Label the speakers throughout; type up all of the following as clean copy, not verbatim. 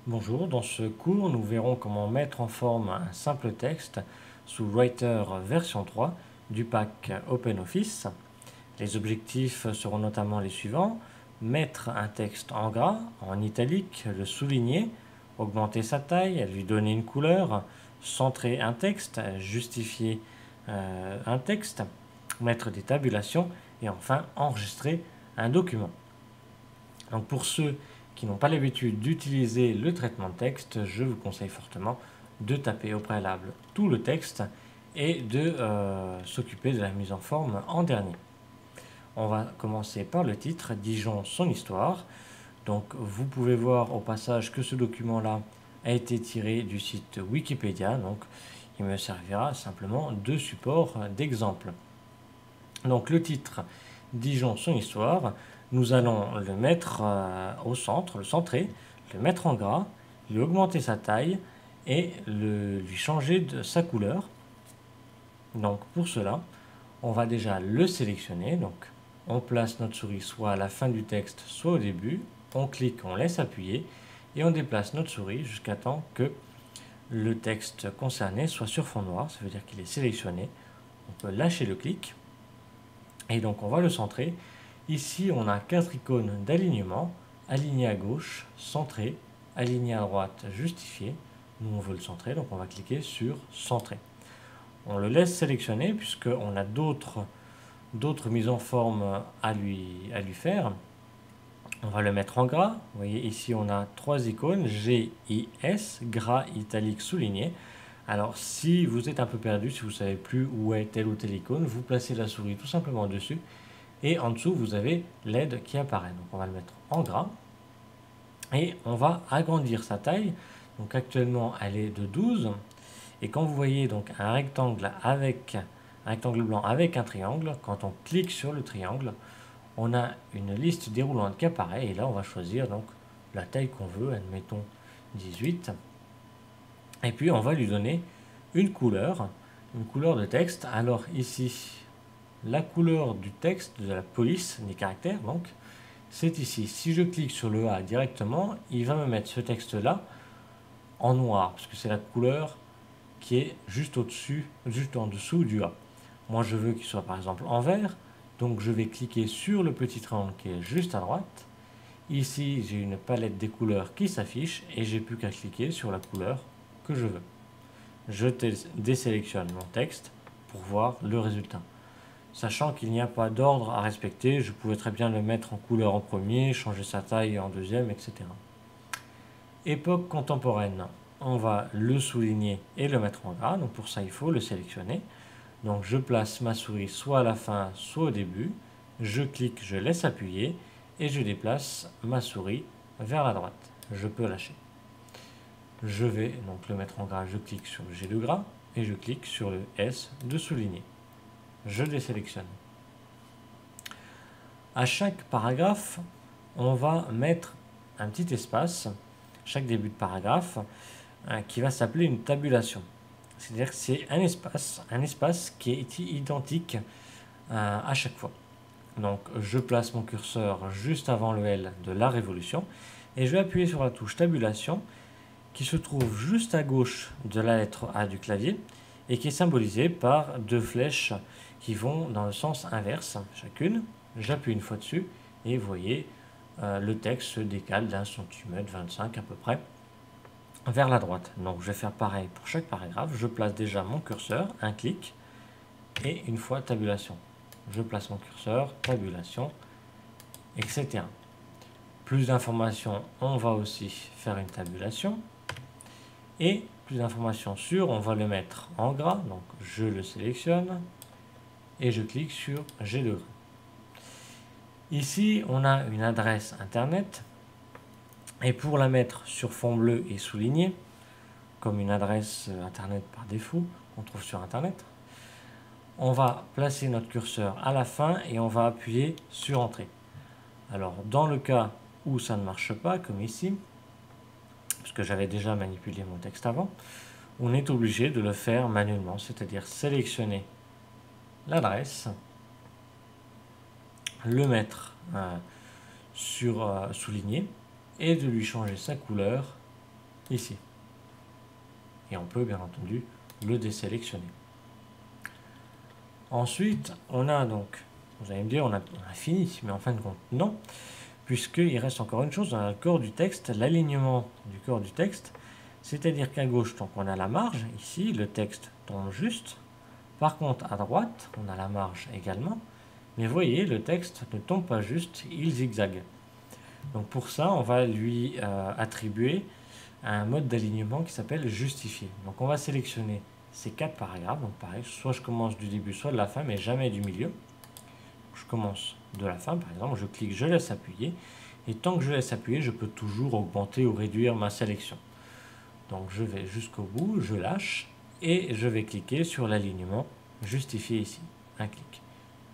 Speaker 1: Bonjour, dans ce cours, nous verrons comment mettre en forme un simple texte sous Writer version 3 du pack OpenOffice. Les objectifs seront notamment les suivants: mettre un texte en gras, en italique, le souligner, augmenter sa taille, lui donner une couleur, centrer un texte, justifier un texte, mettre des tabulations et enfin enregistrer un document. Donc pour ceux qui n'ont pas l'habitude d'utiliser le traitement de texte, je vous conseille fortement de taper au préalable tout le texte et de s'occuper de la mise en forme en dernier. On va commencer par le titre, Dijon, son histoire. Donc vous pouvez voir au passage que ce document-là a été tiré du site Wikipédia, donc il me servira simplement de support d'exemple. Donc le titre, Dijon, son histoire, nous allons le mettre au centre, le centrer, le mettre en gras, lui augmenter sa taille et lui changer de sa couleur. Donc pour cela, on va déjà le sélectionner. Donc on place notre souris soit à la fin du texte, soit au début. On clique, on laisse appuyer et on déplace notre souris jusqu'à temps que le texte concerné soit sur fond noir. Ça veut dire qu'il est sélectionné. On peut lâcher le clic et donc on va le centrer. Ici, on a 4 icônes d'alignement: aligné à gauche, centré, aligné à droite, justifié. Nous, on veut le centrer, donc on va cliquer sur centrer. On le laisse sélectionner puisqu'on a d'autres mises en forme à lui faire. On va le mettre en gras. Vous voyez ici, on a 3 icônes, G, I, S, gras, italique, souligné. Alors, si vous êtes un peu perdu, si vous ne savez plus où est telle ou telle icône, vous placez la souris tout simplement dessus. Et en dessous, vous avez l'aide qui apparaît. Donc on va le mettre en gras. Et on va agrandir sa taille. Donc actuellement, elle est de 12. Et quand vous voyez donc un rectangle blanc avec un triangle, quand on clique sur le triangle, on a une liste déroulante qui apparaît. Et là, on va choisir donc la taille qu'on veut, admettons 18. Et puis, on va lui donner une couleur de texte. Alors ici, la couleur du texte, de la police, des caractères, donc, c'est ici. Si je clique sur le A directement, il va me mettre ce texte-là en noir, parce que c'est la couleur qui est juste au-dessus, juste en dessous du A. Moi, je veux qu'il soit par exemple en vert, donc je vais cliquer sur le petit triangle qui est juste à droite. Ici, j'ai une palette des couleurs qui s'affiche et j'ai plus qu'à cliquer sur la couleur que je veux. Je désélectionne mon texte pour voir le résultat. Sachant qu'il n'y a pas d'ordre à respecter, je pouvais très bien le mettre en couleur en premier, changer sa taille en deuxième, etc. Époque contemporaine, on va le souligner et le mettre en gras. Donc pour ça, il faut le sélectionner. Donc je place ma souris soit à la fin, soit au début. Je clique, je laisse appuyer et je déplace ma souris vers la droite. Je peux lâcher. Je vais donc le mettre en gras, je clique sur le G de gras et je clique sur le S de souligner. Je désélectionne. À chaque paragraphe, on va mettre un petit espace, chaque début de paragraphe, qui va s'appeler une tabulation. C'est-à-dire que c'est un espace qui est identique à chaque fois. Donc je place mon curseur juste avant le L de la révolution et je vais appuyer sur la touche tabulation qui se trouve juste à gauche de la lettre A du clavier et qui est symbolisée par 2 flèches qui vont dans le sens inverse chacune. J'appuie une fois dessus et vous voyez le texte se décale d'1 cm 25 à peu près vers la droite. Donc je vais faire pareil pour chaque paragraphe. Je place déjà mon curseur, un clic et une fois tabulation. Je place mon curseur, tabulation, etc. Plus d'informations, on va aussi faire une tabulation. Et plus d'informations sur, on va le mettre en gras. Donc je le sélectionne et je clique sur G de gras. Ici, on a une adresse internet. Et pour la mettre sur fond bleu et souligné, comme une adresse internet par défaut qu'on trouve sur internet, on va placer notre curseur à la fin et on va appuyer sur Entrée. Alors dans le cas où ça ne marche pas, comme ici, parce que j'avais déjà manipulé mon texte avant, on est obligé de le faire manuellement, c'est-à-dire sélectionner l'adresse, le mettre sur souligné et de lui changer sa couleur ici. Et on peut bien entendu le désélectionner. Ensuite, on a donc, vous allez me dire, on a fini, mais en fin de compte, non, puisqu'il reste encore une chose dans le corps du texte, l'alignement du corps du texte, c'est-à-dire qu'à gauche, donc on a la marge, ici, le texte tombe juste. Par contre, à droite, on a la marge également, mais vous voyez, le texte ne tombe pas juste, il zigzague. Donc pour ça, on va lui attribuer un mode d'alignement qui s'appelle justifier. Donc on va sélectionner ces 4 paragraphes. Donc pareil, soit je commence du début, soit de la fin, mais jamais du milieu. Je commence de la fin, par exemple, je clique, je laisse appuyer. Et tant que je laisse appuyer, je peux toujours augmenter ou réduire ma sélection. Donc je vais jusqu'au bout, je lâche et je vais cliquer sur l'alignement justifier ici. Un clic.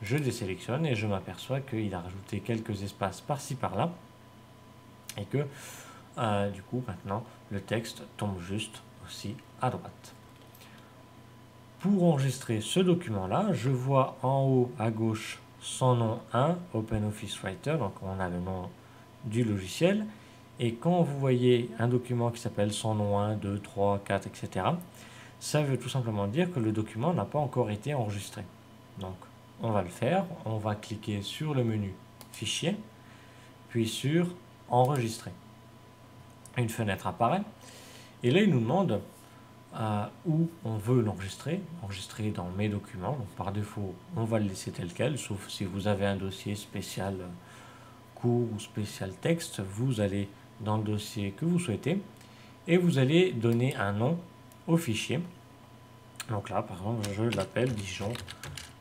Speaker 1: Je désélectionne et je m'aperçois qu'il a rajouté quelques espaces par-ci par-là et que du coup maintenant le texte tombe juste aussi à droite. Pour enregistrer ce document-là, je vois en haut à gauche son nom 1, OpenOffice Writer, donc on a le nom du logiciel. Et quand vous voyez un document qui s'appelle son nom 1, 2, 3, 4, etc., ça veut tout simplement dire que le document n'a pas encore été enregistré. Donc on va le faire, on va cliquer sur le menu Fichier, puis sur Enregistrer. Une fenêtre apparaît, et là il nous demande où on veut l'enregistrer, enregistrer dans mes documents. Donc par défaut, on va le laisser tel quel, sauf si vous avez un dossier spécial cours ou spécial texte, vous allez dans le dossier que vous souhaitez, et vous allez donner un nom au fichier. Donc là, par exemple, je l'appelle Dijon,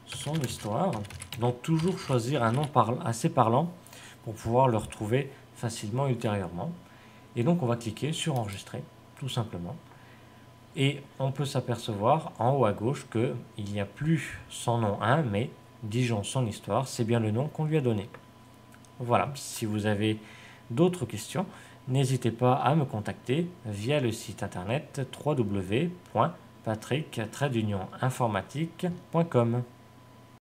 Speaker 1: son histoire. Donc toujours choisir un nom assez parlant pour pouvoir le retrouver facilement ultérieurement. Et donc on va cliquer sur enregistrer, tout simplement. Et on peut s'apercevoir en haut à gauche qu'il n'y a plus son nom 1, mais Dijon, son histoire, c'est bien le nom qu'on lui a donné. Voilà, si vous avez d'autres questions, n'hésitez pas à me contacter via le site internet www.patrick-informatique.com.